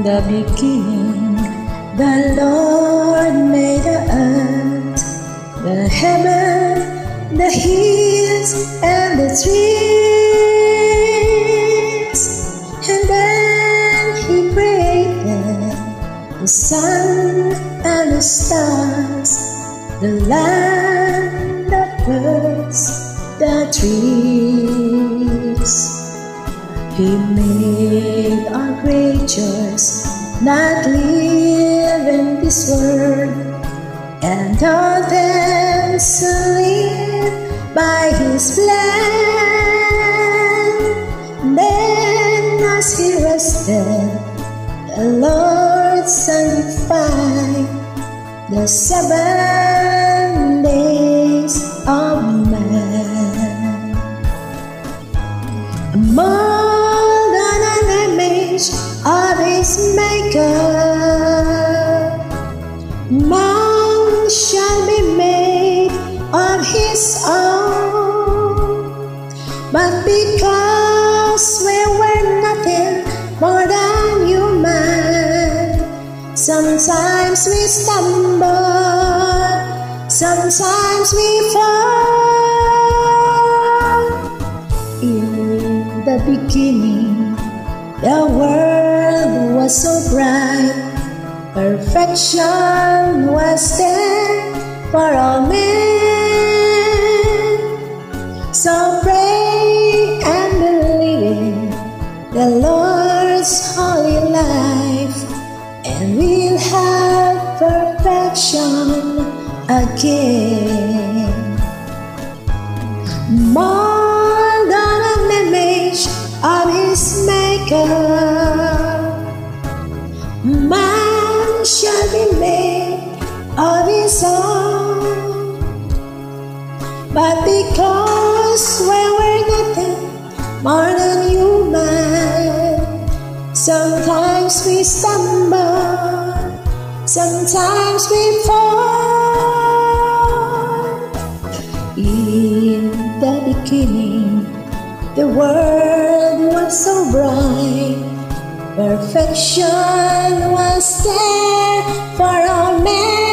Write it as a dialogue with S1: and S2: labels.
S1: the beginning, the Lord made the earth, the heaven, the hills, and the trees. And then He created the sun and the stars, the land, the birds, the trees. He made all creatures that live in this world, and all them to live by His plan. Then as He rested, the Lord sanctified the 7 days of man. More than an image of His Maker, man shall be made of His own. But because we were nothing more than human, sometimes we stumble, sometimes we fall. In the beginning, the world was so bright, perfection was there for all men. So pray and believe in the Lord's holy life, and we'll have perfection again. More than an image of His Maker, man shall be made of His own. But because we were nothing more than human, sometimes we stumble, sometimes we fall. In the beginning, the world was so bright, perfection was there for all men.